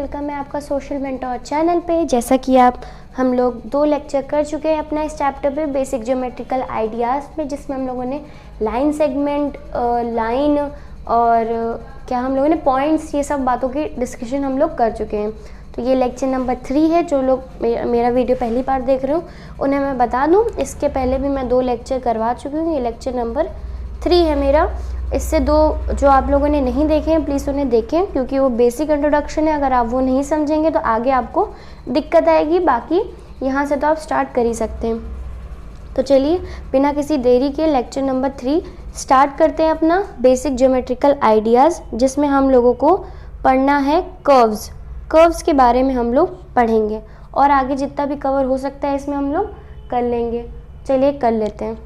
Welcome है आपका social mentor channel पे। जैसा कि हम लोग 2 लेक्चर कर चुके हैं अपना इस चैप्टर पे बेसिक ज्योमेट्रिकल आइडियाज़ में, जिसमें हम लोगों ने लाइन सेगमेंट, लाइन और क्या हम लोगों ने पॉइंट्स, ये सब बातों की डिस्कशन हम लोग कर चुके हैं। तो ये लेक्चर नंबर 3 है। जो लोग मेरा वीडियो पहली बार देख रहे हो उन्हें मैं बता दूं, इसके पहले भी मैं 2 लेक्चर करवा चुकी हूँ। ये लेक्चर नंबर 3 है मेरा। इससे 2 जो आप लोगों ने नहीं देखे हैं प्लीज़ उन्हें देखें, क्योंकि वो बेसिक इंट्रोडक्शन है। अगर आप वो नहीं समझेंगे तो आगे आपको दिक्कत आएगी। बाकी यहाँ से तो आप स्टार्ट कर ही सकते हैं। तो चलिए बिना किसी देरी के लेक्चर नंबर 3 स्टार्ट करते हैं अपना बेसिक ज्योमेट्रिकल आइडियाज़, जिसमें हम लोगों को पढ़ना है कर्व्स के बारे में हम लोग पढ़ेंगे, और आगे जितना भी कवर हो सकता है इसमें हम लोग कर लेंगे। चलिए कर लेते हैं।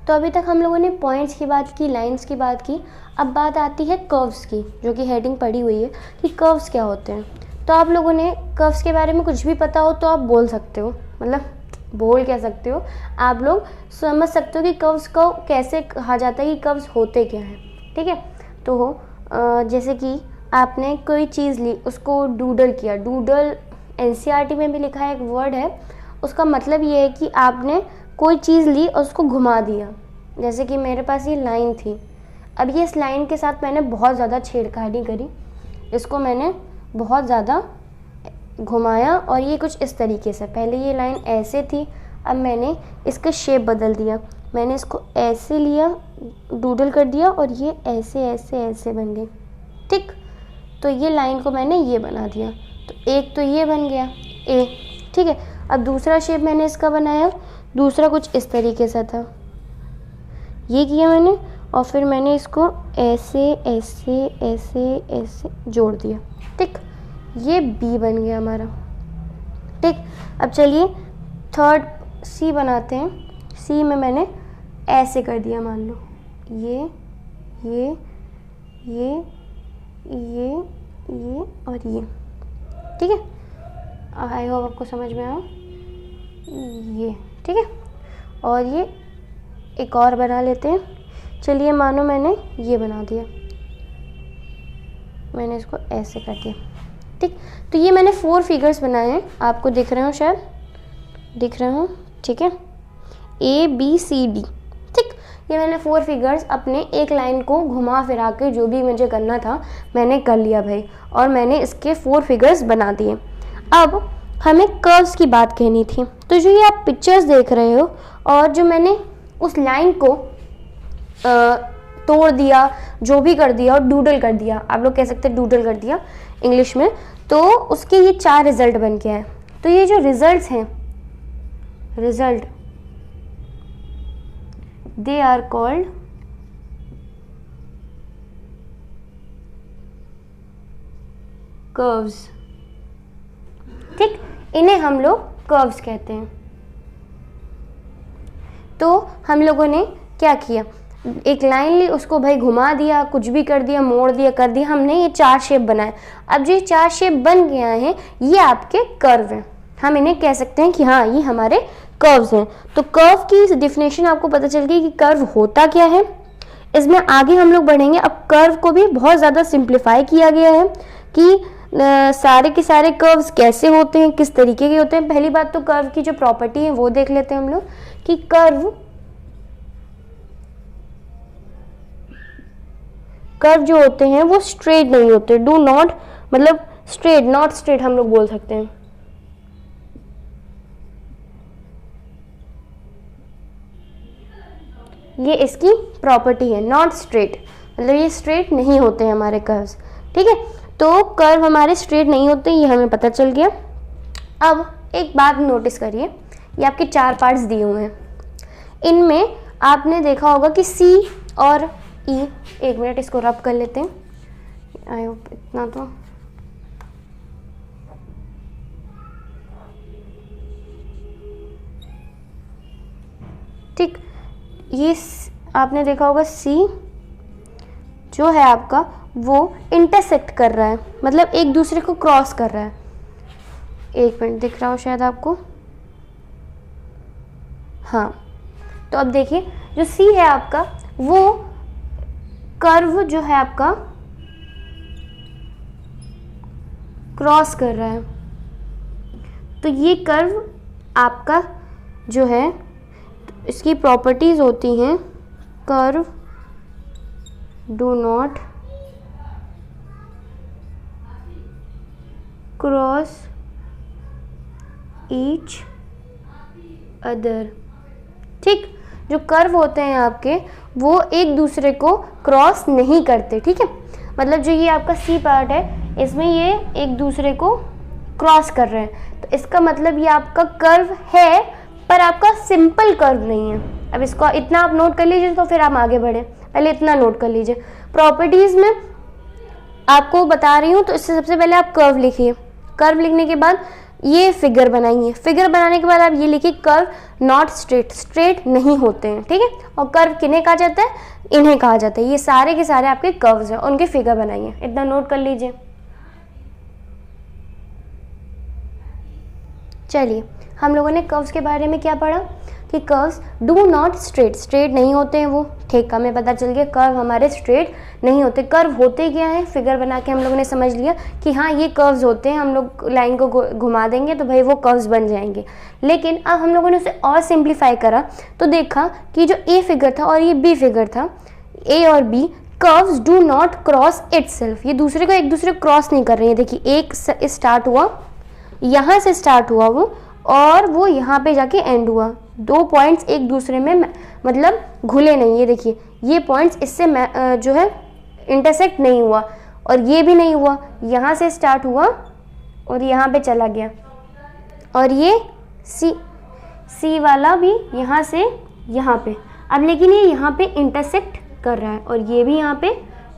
तो अभी तक हम लोगों ने पॉइंट्स की बात की, लाइंस की बात की। अब बात आती है कर्व्स की, जो कि हेडिंग पड़ी हुई है कि कर्व्स क्या होते हैं। तो आप लोगों ने कर्व्स के बारे में कुछ भी पता हो तो आप बोल सकते हो, मतलब बोल कह सकते हो, आप लोग समझ सकते हो कि कर्व्स को कैसे कहा जाता है, कि कर्व्स होते क्या हैं। ठीक है। तो जैसे कि आपने कोई चीज़ ली, उसको डूडल किया। डूडल एनसीईआरटी में भी लिखा है, एक वर्ड है। उसका मतलब ये है कि आपने कोई चीज़ ली और उसको घुमा दिया। जैसे कि मेरे पास ये लाइन थी, अब ये इस लाइन के साथ मैंने बहुत ज़्यादा छेड़खानी करी, इसको मैंने बहुत ज़्यादा घुमाया और ये कुछ इस तरीके से। पहले ये लाइन ऐसे थी, अब मैंने इसका शेप बदल दिया। मैंने इसको ऐसे लिया, डूडल कर दिया और ये ऐसे ऐसे ऐसे बन गई। ठीक। तो ये लाइन को मैंने ये बना दिया, तो एक तो ये बन गया ए। ठीक है। अब दूसरा शेप मैंने इसका बनाया, दूसरा कुछ इस तरीके से था, ये किया मैंने, और फिर मैंने इसको ऐसे ऐसे ऐसे ऐसे जोड़ दिया। ठीक। ये बी बन गया हमारा। ठीक। अब चलिए थर्ड सी बनाते हैं। सी में मैंने ऐसे कर दिया, मान लो ये ये ये ये और ये। ठीक है। आई होप आपको समझ में आया ये। ठीक है। और ये एक और बना लेते हैं। चलिए मानो मैंने ये बना दिया, मैंने इसको ऐसे कर दिया। ठीक। तो ये मैंने 4 फिगर्स बनाए हैं, आपको दिख रहे हो, शायद दिख रहे हो। ठीक है। ABCD। ठीक। ये मैंने 4 फिगर्स अपने एक लाइन को घुमा फिरा के जो भी मुझे करना था मैंने कर लिया भाई, और मैंने इसके 4 फिगर्स बना दिए। अब हमें कर्व्स की बात कहनी थी। तो जो ये आप पिक्चर्स देख रहे हो, और जो मैंने उस लाइन को तोड़ दिया, जो भी कर दिया, और डूडल कर दिया, आप लोग कह सकते हैं डूडल कर दिया इंग्लिश में, तो उसके ये 4 रिजल्ट बन के आए। तो ये जो रिजल्ट्स हैं, result, they are called curves. ठीक। इन्हें हम लोग कर्व्स कहते हैं। तो हम लोगों ने क्या किया, एक लाइन ली, उसको भाई घुमा दिया, कुछ भी कर दिया, मोड़ दिया, कर दिया, हमने ये 4 शेप बनाए। अब जो 4 शेप बन गया है ये आपके कर्व हैं। हम इन्हें कह सकते हैं कि हाँ ये हमारे कर्व्स हैं। तो कर्व की डेफिनेशन आपको पता चल गई कि कर्व होता क्या है। इसमें आगे हम लोग बढ़ेंगे। अब कर्व को भी बहुत ज़्यादा सिंप्लीफाई किया गया है कि सारे के सारे कर्व्स कैसे होते हैं, किस तरीके के होते हैं। पहली बात तो कर्व की जो प्रॉपर्टी है वो देख लेते हैं हम लोग, कि कर्व जो होते हैं वो स्ट्रेट नहीं होते। डू नॉट, मतलब स्ट्रेट, नॉट स्ट्रेट हम लोग बोल सकते हैं। ये इसकी प्रॉपर्टी है, नॉट स्ट्रेट, मतलब ये स्ट्रेट नहीं होते हैं हमारे कर्व्स। ठीक है। तो कर्व हमारे स्ट्रेट नहीं होते, ये हमें पता चल गया। अब एक बात नोटिस करिए, ये आपके 4 पार्ट्स दिए हुए हैं। इनमें आपने देखा होगा कि सी और ई, एक मिनट इसको रब कर लेते हैं। आई होप इतना तो ठीक। ये आपने देखा होगा सी जो है आपका, वो इंटरसेक्ट कर रहा है, मतलब एक दूसरे को क्रॉस कर रहा है। एक मिनट, दिख रहा हो शायद आपको, हाँ। तो अब देखिए जो सी है आपका, वो कर्व जो है आपका क्रॉस कर रहा है। तो ये कर्व आपका जो है, इसकी प्रॉपर्टीज़ होती हैं, curve do not cross each other. ठीक, जो कर्व होते हैं आपके वो एक दूसरे को क्रॉस नहीं करते। ठीक है, मतलब जो ये आपका सी पार्ट है इसमें ये एक दूसरे को क्रॉस कर रहे हैं, तो इसका मतलब ये आपका कर्व है पर आपका सिंपल कर्व नहीं है। अब इसको इतना आप नोट कर लीजिए तो फिर आप आगे बढ़े। पहले इतना नोट कर लीजिए, प्रॉपर्टीज़ में आपको बता रही हूँ तो इससे सबसे पहले आप कर्व लिखिए। कर्व लिखने के बाद ये फिगर बनाइए। फिगर बनाने के बाद आप ये लिखिए कर्व नॉट स्ट्रेट, स्ट्रेट नहीं होते हैं। ठीक है, और कर्व किन्हें कहा जाता है, इन्हें कहा जाता है। ये सारे के सारे आपके कर्व्स हैं, उनके फिगर बनाइए। इतना नोट कर लीजिए। चलिए, हम लोगों ने कर्व्स के बारे में क्या पढ़ा कि curves do not straight, straight नहीं होते हैं वो। ठीक, हमें पता चल गया कर्व हमारे स्ट्रेट नहीं होते। कर्व होते क्या हैं, फिगर बना के हम लोगों ने समझ लिया कि हाँ ये कर्व्स होते हैं। हम लोग लाइन को घुमा देंगे तो भाई वो कर्व्स बन जाएंगे। लेकिन अब हम लोगों ने उसे और सिंप्लीफाई करा तो देखा कि जो ए फिगर था और ये बी फिगर था, ए और b, curves do not cross itself. ये दूसरे को एक दूसरे को क्रॉस नहीं कर रहे हैं। देखिए, एक स्टार्ट हुआ, यहाँ से स्टार्ट हुआ वो, और वो यहाँ पे जाके एंड हुआ। दो पॉइंट्स एक दूसरे में मतलब घुले नहीं। ये देखिए, ये पॉइंट्स इससे जो है इंटरसेक्ट नहीं हुआ, और ये भी नहीं हुआ। यहाँ से स्टार्ट हुआ और यहाँ पे चला गया, और ये सी वाला भी यहाँ से यहाँ पे। अब लेकिन ये यहाँ पे इंटरसेक्ट कर रहा है और ये भी यहाँ पे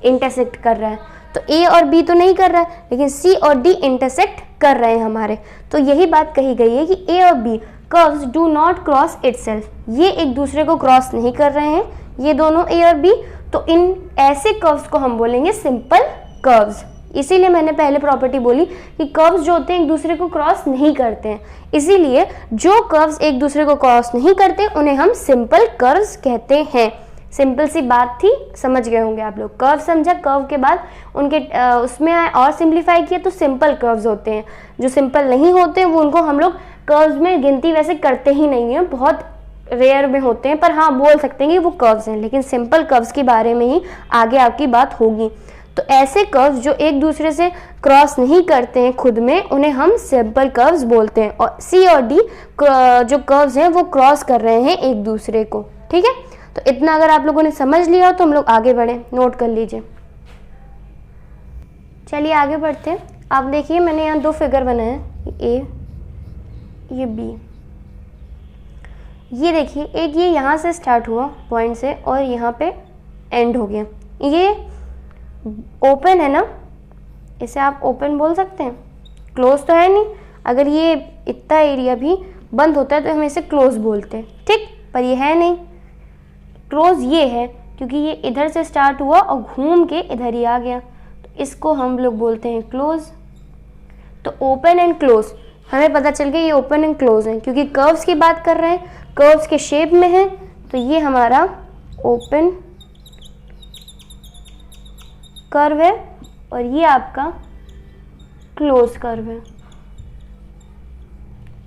इंटरसेक्ट कर रहा है। तो ए और बी तो नहीं कर रहा है, लेकिन सी और डी इंटरसेक्ट कर रहे हैं हमारे। तो यही बात कही गई है कि ए और b curves do not cross itself. ये एक दूसरे को क्रॉस नहीं कर रहे हैं, ये दोनों ए और बी। तो इन ऐसे कर्व्स को हम बोलेंगे सिंपल कर्व्स। इसीलिए मैंने पहले प्रॉपर्टी बोली कि कर्व्स जो होते हैं एक दूसरे को क्रॉस नहीं करते हैं। इसीलिए जो कर्व्स एक दूसरे को क्रॉस नहीं करते उन्हें हम सिंपल कर्व्स कहते हैं। सिंपल सी बात थी, समझ गए होंगे आप लोग। कर्व समझा, कर्व के बाद उनके उसमें और सिंप्लीफाई किया तो सिंपल कर्व्स होते हैं। जो सिंपल नहीं होते हैं वो उनको हम लोग कर्व्स में गिनती वैसे करते ही नहीं हैं, बहुत रेयर में होते हैं, पर हाँ बोल सकते हैं कि वो कर्व्स हैं। लेकिन सिंपल कर्व्स के बारे में ही आगे आपकी बात होगी। तो ऐसे कर्व्स जो एक दूसरे से क्रॉस नहीं करते हैं खुद में, उन्हें हम सिंपल कर्व्स बोलते हैं। और सी और डी जो कर्व्स हैं वो क्रॉस कर रहे हैं एक दूसरे को। ठीक है, तो इतना अगर आप लोगों ने समझ लिया तो हम लोग आगे बढ़े, नोट कर लीजिए। चलिए आगे बढ़ते हैं। आप देखिए, मैंने यहाँ दो फिगर बनाए हैं, ए, ये बी। ये देखिए, एक ये यहाँ से स्टार्ट हुआ पॉइंट से और यहाँ पे एंड हो गया। ये ओपन है ना, इसे आप ओपन बोल सकते हैं, क्लोज तो है नहीं। अगर ये इतना एरिया भी बंद होता है तो हम इसे क्लोज बोलते हैं। ठीक, पर ये है नहीं, क्लोज ये है क्योंकि ये इधर से स्टार्ट हुआ और घूम के इधर ही आ गया, तो इसको हम लोग बोलते हैं क्लोज। तो ओपन एंड क्लोज हमें पता चल गया ये ओपन एंड क्लोज है, क्योंकि कर्व्स की बात कर रहे हैं, कर्व्स के शेप में है। तो ये हमारा ओपन कर्व है और ये आपका क्लोज कर्व है।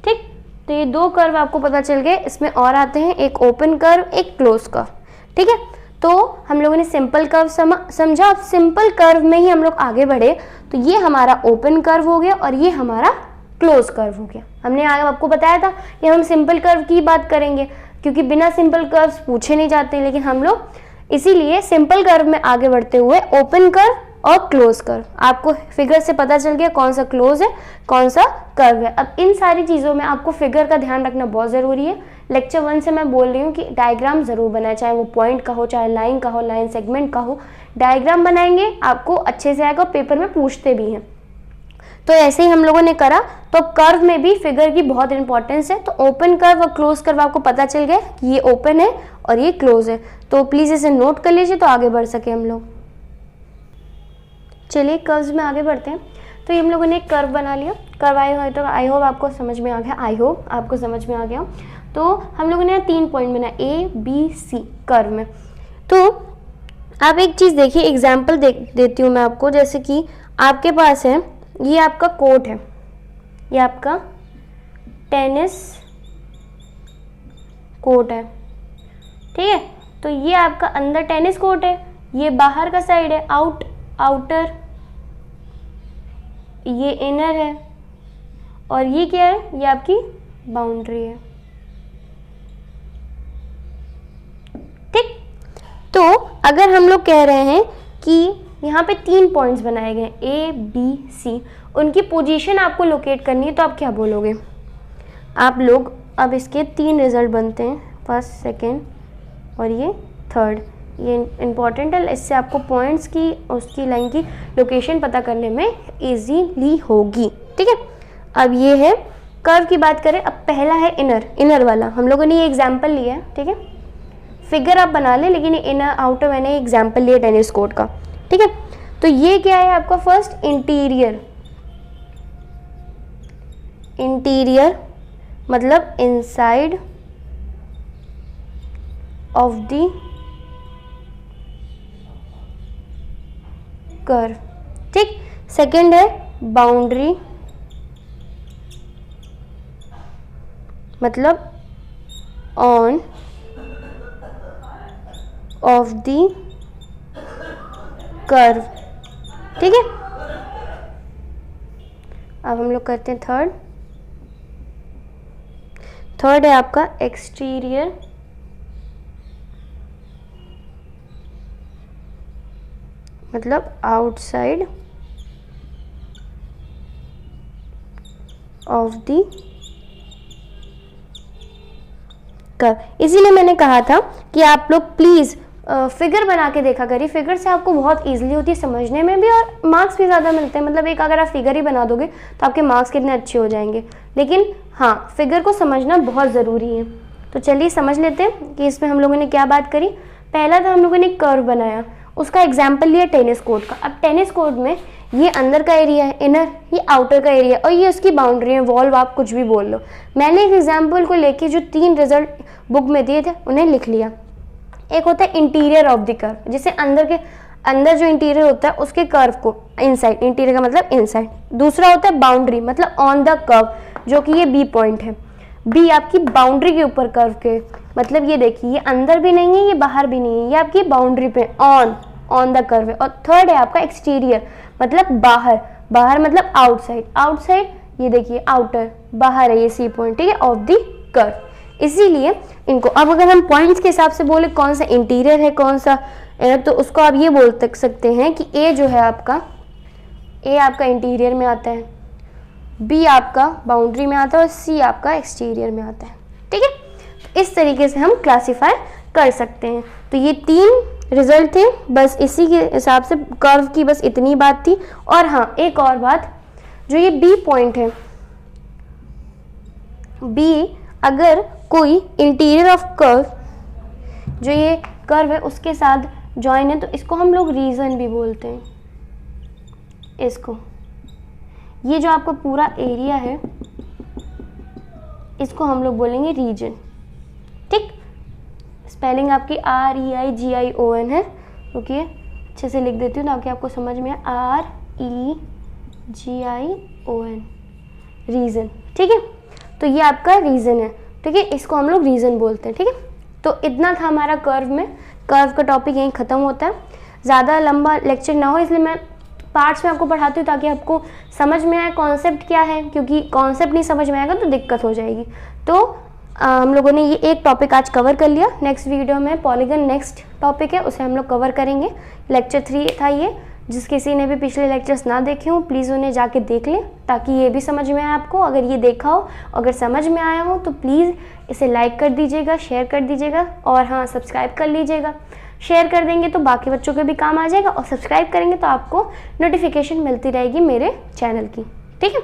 ठीक, तो ये दो कर्व आपको पता चल गए। इसमें और आते हैं, एक ओपन कर्व, एक क्लोज कर्व। ठीक है, तो हम लोगों ने सिंपल कर्व समझा। अब सिंपल कर्व में ही हम लोग आगे बढ़े तो ये हमारा ओपन कर्व हो गया और ये हमारा क्लोज कर्व हो गया। हमने आपको बताया था कि हम सिंपल कर्व की बात करेंगे, क्योंकि बिना सिंपल कर्व्स पूछे नहीं जाते, लेकिन हम लोग इसीलिए सिंपल कर्व में आगे बढ़ते हुए ओपन कर्व और क्लोज कर्व, आपको फिगर से पता चल गया कौन सा क्लोज है कौन सा कर्व है। अब इन सारी चीज़ों में आपको फिगर का ध्यान रखना बहुत ज़रूरी है। लेक्चर 1 से मैं बोल रही हूँ कि डायग्राम ज़रूर बनाए, चाहे वो पॉइंट का हो, चाहे लाइन का हो, लाइन सेगमेंट का हो। डायग्राम बनाएंगे आपको अच्छे से आएगा, पेपर में पूछते भी हैं। तो ऐसे ही हम लोगों ने करा। तो कर्व में भी फिगर की बहुत इंपॉर्टेंस है। तो ओपन कर्व और क्लोज कर्व आपको पता चल गया कि ये ओपन है और ये क्लोज है। तो प्लीज़ इसे नोट कर लीजिए तो आगे बढ़ सके हम लोग। चलिए कर्व्स में आगे बढ़ते हैं। तो ये हम लोगों ने एक कर्व बना लिया। कर्व आई होप आपको समझ में आ गया, आई होप आपको समझ में आ गया। तो हम लोगों ने 3 पॉइंट बनाया, ए बी सी कर्व में। तो आप एक चीज़ देखिए, एग्जाम्पल देती हूँ मैं आपको। जैसे कि आपके पास है ये आपका कोर्ट है, ये आपका टेनिस कोर्ट है, ठीक है। तो ये आपका अंदर टेनिस कोर्ट है, ये बाहर का साइड है, आउटर, ये इनर है, और ये क्या है, ये आपकी बाउंड्री है, ठीक। तो अगर हम लोग कह रहे हैं कि यहाँ पे 3 पॉइंट्स बनाए गए A, B, C, उनकी पोजीशन आपको लोकेट करनी है, तो आप क्या बोलोगे? आप लोग अब इसके 3 रिजल्ट बनते हैं, फर्स्ट, सेकेंड और ये थर्ड। ये इम्पॉर्टेंट है, इससे आपको पॉइंट्स की उसकी लाइन की लोकेशन पता करने में इजीली होगी, ठीक है। अब ये है कर्व की बात करें। अब पहला है इनर वाला, हम लोगों ने ये एग्जाम्पल लिया है, ठीक है। फिगर आप बना ले, लेकिन इनर आउटर मैंने एग्जाम्पल लिया टेनिस कोर्ट का, ठीक है। तो ये क्या है आपका फर्स्ट इंटीरियर मतलब इनसाइड ऑफ द कर्व, ठीक। सेकंड है बाउंड्री मतलब ऑन ऑफ द कर्व, ठीक है। अब हम लोग करते हैं थर्ड है आपका एक्सटीरियर मतलब आउटसाइड ऑफ द कर्व। इसीलिए मैंने कहा था कि आप लोग प्लीज फिगर बना के देखा करिए, फिगर से आपको बहुत इजीली होती है समझने में भी और मार्क्स भी ज़्यादा मिलते हैं। मतलब एक अगर आप फिगर ही बना दोगे तो आपके मार्क्स कितने अच्छे हो जाएंगे, लेकिन हाँ फिगर को समझना बहुत ज़रूरी है। तो चलिए समझ लेते हैं कि इसमें हम लोगों ने क्या बात करी। पहला था हम लोगों ने कर्व बनाया, उसका एग्जाम्पल लिया टेनिस कोर्ट का। अब टेनिस कोर्ट में ये अंदर का एरिया है इनर, ये आउटर का एरिया और ये उसकी बाउंड्री है वॉल, आप कुछ भी बोल लो। मैंने एक एग्जाम्पल को लेके जो 3 रिजल्ट बुक में दिए थे उन्हें लिख लिया। एक होता है इंटीरियर ऑफ द कर्व, जिसे अंदर जो इंटीरियर होता है उसके कर्व को इनसाइड, इंटीरियर का मतलब इनसाइड। दूसरा होता है बाउंड्री मतलब ऑन द कर्व, जो कि ये बी पॉइंट है। बी आपकी बाउंड्री के ऊपर कर्व के, मतलब ये देखिए ये अंदर भी नहीं है ये बाहर भी नहीं है, ये आपकी बाउंड्री पे ऑन द कर्व है। और थर्ड है आपका एक्सटीरियर मतलब बाहर मतलब आउटसाइड ये देखिए आउटर बाहर है ये सी पॉइंट, ठीक है, ऑफ द कर्व। इसीलिए इनको अब अगर हम पॉइंट्स के हिसाब से बोले कौन सा इंटीरियर है कौन सा इनर, तो उसको आप ये बोल सकते हैं कि ए जो है आपका इंटीरियर में आता है, बी आपका बाउंड्री में आता है और सी आपका एक्सटीरियर में आता है, ठीक है। इस तरीके से हम क्लासिफाई कर सकते हैं। तो ये 3 रिजल्ट थे, बस इसी के हिसाब से कर्व की बस इतनी बात थी। और हाँ एक और बात, जो ये बी पॉइंट है, बी अगर कोई इंटीरियर ऑफ कर्व जो ये कर्व है उसके साथ जॉइन है तो इसको हम लोग रीजन भी बोलते हैं। इसको ये जो आपका पूरा एरिया है इसको हम लोग बोलेंगे रीजन, ठीक। स्पेलिंग आपकी REIGION है, ओके अच्छे से लिख देती हूँ ताकि आपको समझ में आए, REGION रीजन, ठीक है। तो ये आपका रीजन है, ठीक है, इसको हम लोग रीजन बोलते हैं, ठीक है। तो इतना था हमारा कर्व में। कर्व का टॉपिक यहीं ख़त्म होता है, ज़्यादा लंबा लेक्चर ना हो इसलिए मैं पार्ट्स में आपको पढ़ाती हूँ ताकि आपको समझ में आए कॉन्सेप्ट क्या है, क्योंकि कॉन्सेप्ट नहीं समझ में आएगा तो दिक्कत हो जाएगी। तो हम लोगों ने ये एक टॉपिक आज कवर कर लिया। नेक्स्ट वीडियो में पॉलीगन नेक्स्ट टॉपिक है, उसे हम लोग कवर करेंगे। लेक्चर 3 था ये। जिस किसी ने भी पिछले लेक्चर्स ना देखे हों प्लीज़ उन्हें जाके देख लें ताकि ये भी समझ में आए आपको। अगर ये देखा हो, अगर समझ में आया हो तो प्लीज़ इसे लाइक कर दीजिएगा, शेयर कर दीजिएगा और हाँ सब्सक्राइब कर लीजिएगा। शेयर कर देंगे तो बाकी बच्चों के भी काम आ जाएगा और सब्सक्राइब करेंगे तो आपको नोटिफिकेशन मिलती रहेगी मेरे चैनल की, ठीक है।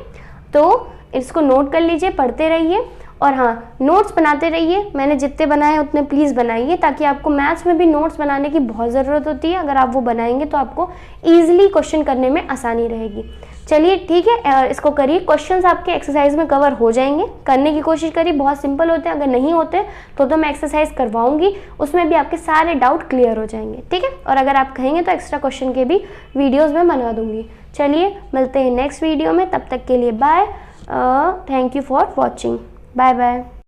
तो इसको नोट कर लीजिए, पढ़ते रहिए और हाँ नोट्स बनाते रहिए। मैंने जितने बनाए उतने प्लीज़ बनाइए ताकि आपको मैथ्स में भी नोट्स बनाने की बहुत ज़रूरत होती है। अगर आप वो बनाएंगे तो आपको ईजिली क्वेश्चन करने में आसानी रहेगी। चलिए ठीक है, इसको करिए, क्वेश्चंस आपके एक्सरसाइज में कवर हो जाएंगे, करने की कोशिश करिए, बहुत सिंपल होते हैं, अगर नहीं होते तो मैं एक्सरसाइज करवाऊंगी, उसमें भी आपके सारे डाउट क्लियर हो जाएंगे, ठीक है। और अगर आप कहेंगे तो एक्स्ट्रा क्वेश्चन के भी वीडियोज़ में बना दूंगी। चलिए मिलते हैं नेक्स्ट वीडियो में, तब तक के लिए bye, thank you for watching, bye bye.